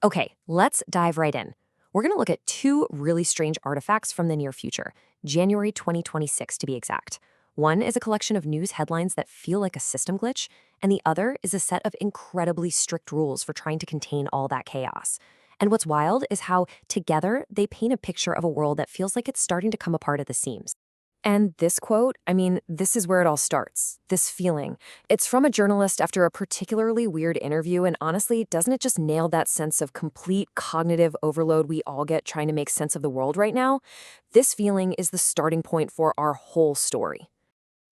Okay, let's dive right in. We're going to look at two really strange artifacts from the near future, January 2026 to be exact. One is a collection of news headlines that feel like a system glitch, and the other is a set of incredibly strict rules for trying to contain all that chaos. And what's wild is how, together, they paint a picture of a world that feels like it's starting to come apart at the seams. And this quote, this is where it all starts. This feeling. It's from a journalist after a particularly weird interview, and honestly, doesn't it just nail that sense of complete cognitive overload we all get trying to make sense of the world right now? This feeling is the starting point for our whole story.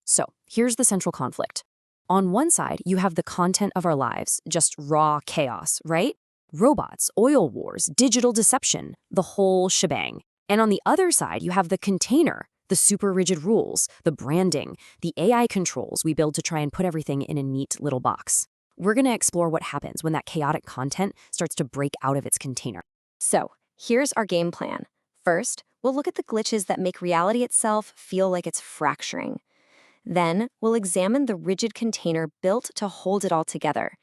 So, here's the central conflict. On one side, you have the content of our lives, just raw chaos, right? Robots, oil wars, digital deception, the whole shebang. And on the other side, you have the container, the super rigid rules, the branding, the AI controls we build to try and put everything in a neat little box. We're going to explore what happens when that chaotic content starts to break out of its container. So, here's our game plan. First, we'll look at the glitches that make reality itself feel like it's fracturing. Then, we'll examine the rigid container built to hold it all together.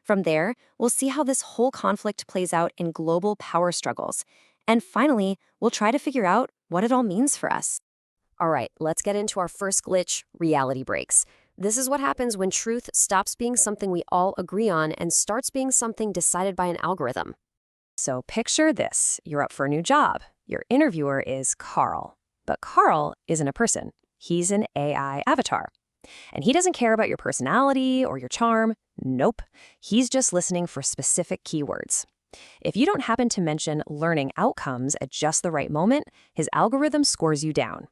From there, we'll see how this whole conflict plays out in global power struggles. And finally, we'll try to figure out what it all means for us. All right, let's get into our first glitch, reality breaks. This is what happens when truth stops being something we all agree on and starts being something decided by an algorithm. So picture this. You're up for a new job. Your interviewer is Carl. But Carl isn't a person. He's an AI avatar. And he doesn't care about your personality or your charm. Nope. He's just listening for specific keywords. If you don't happen to mention learning outcomes at just the right moment, his algorithm scores you down.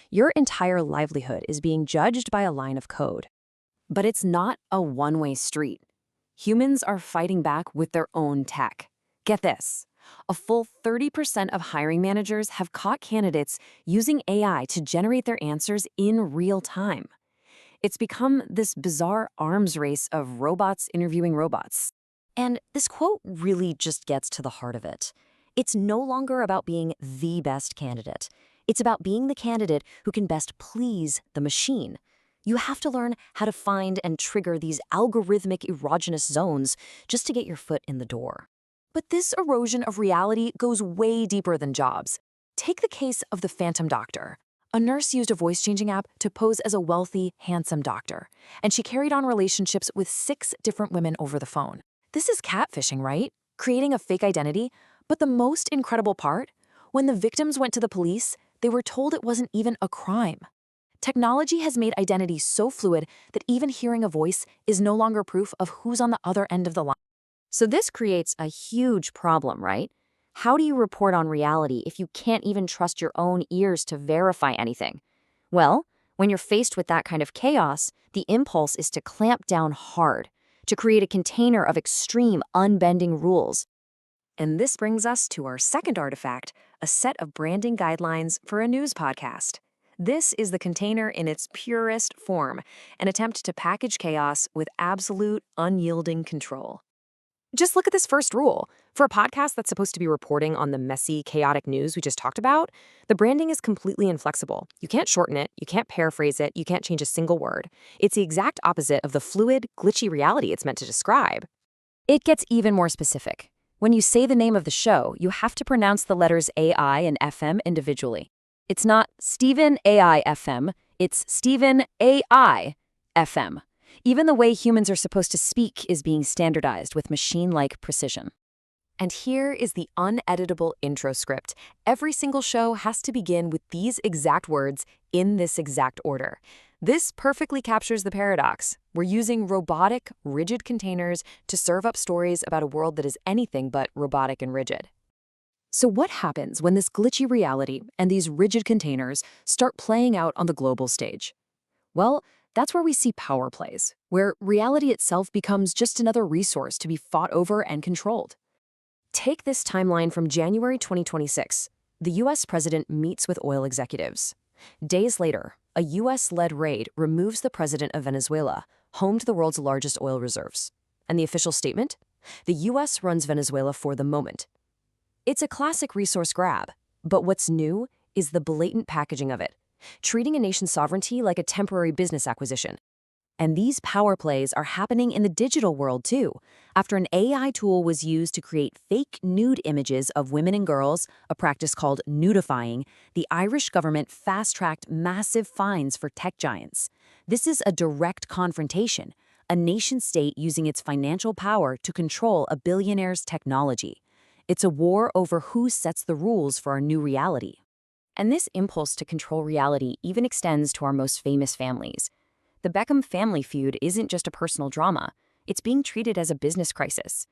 Your entire livelihood is being judged by a line of code. But it's not a one-way street. Humans are fighting back with their own tech. Get this. A full 30% of hiring managers have caught candidates using AI to generate their answers in real time. It's become this bizarre arms race of robots interviewing robots. And this quote really just gets to the heart of it. It's no longer about being the best candidate. It's about being the candidate who can best please the machine. You have to learn how to find and trigger these algorithmic erogenous zones just to get your foot in the door. But this erosion of reality goes way deeper than jobs. Take the case of the Phantom Doctor. A nurse used a voice-changing app to pose as a wealthy, handsome doctor, and she carried on relationships with 6 different women over the phone. This is catfishing, right? Creating a fake identity. But the most incredible part? When the victims went to the police, they were told it wasn't even a crime. Technology has made identity so fluid that even hearing a voice is no longer proof of who's on the other end of the line. So this creates a huge problem, right? How do you report on reality if you can't even trust your own ears to verify anything? Well, when you're faced with that kind of chaos, the impulse is to clamp down hard, to create a container of extreme, unbending rules. And this brings us to our second artifact, a set of branding guidelines for a news podcast. This is the container in its purest form, an attempt to package chaos with absolute, unyielding control. Just look at this first rule. For a podcast that's supposed to be reporting on the messy, chaotic news we just talked about, the branding is completely inflexible. You can't shorten it, you can't paraphrase it, you can't change a single word. It's the exact opposite of the fluid, glitchy reality it's meant to describe. It gets even more specific. When you say the name of the show, you have to pronounce the letters AI and FM individually. It's not Stephen AI FM, it's Stephen AI FM. Even the way humans are supposed to speak is being standardized with machine-like precision. And here is the uneditable intro script. Every single show has to begin with these exact words in this exact order. This perfectly captures the paradox. We're using robotic, rigid containers to serve up stories about a world that is anything but robotic and rigid. So what happens when this glitchy reality and these rigid containers start playing out on the global stage? Well, that's where we see power plays, where reality itself becomes just another resource to be fought over and controlled. Take this timeline from January 2026. The U.S. president meets with oil executives. Days later, a U.S.-led raid removes the president of Venezuela, home to the world's largest oil reserves. And the official statement? The U.S. runs Venezuela for the moment. It's a classic resource grab, but what's new is the blatant packaging of it, treating a nation's sovereignty like a temporary business acquisition. And these power plays are happening in the digital world too. After an AI tool was used to create fake nude images of women and girls, a practice called nudifying, the Irish government fast-tracked massive fines for tech giants. This is a direct confrontation, a nation-state using its financial power to control a billionaire's technology. It's a war over who sets the rules for our new reality. And this impulse to control reality even extends to our most famous families. The Beckham family feud isn't just a personal drama, it's being treated as a business crisis.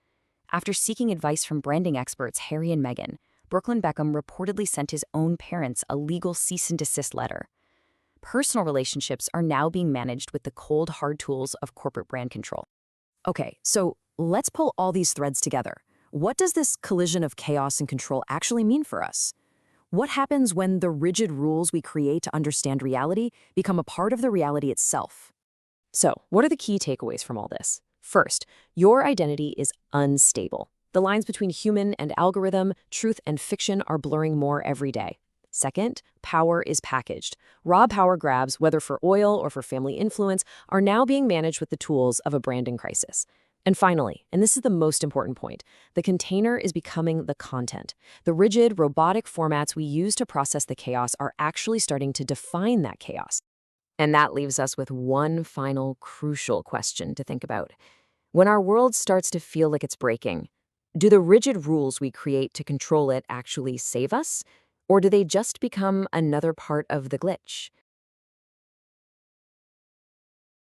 After seeking advice from branding experts Harry and Meghan, Brooklyn Beckham reportedly sent his own parents a legal cease and desist letter. Personal relationships are now being managed with the cold, hard tools of corporate brand control. Okay, so let's pull all these threads together. What does this collision of chaos and control actually mean for us? What happens when the rigid rules we create to understand reality become a part of the reality itself? So, what are the key takeaways from all this? First, your identity is unstable. The lines between human and algorithm, truth and fiction are blurring more every day. Second, power is packaged. Raw power grabs, whether for oil or for family influence, are now being managed with the tools of a branding crisis. And finally, and this is the most important point, the container is becoming the content. The rigid, robotic formats we use to process the chaos are actually starting to define that chaos. And that leaves us with one final crucial question to think about. When our world starts to feel like it's breaking, do the rigid rules we create to control it actually save us? Or do they just become another part of the glitch?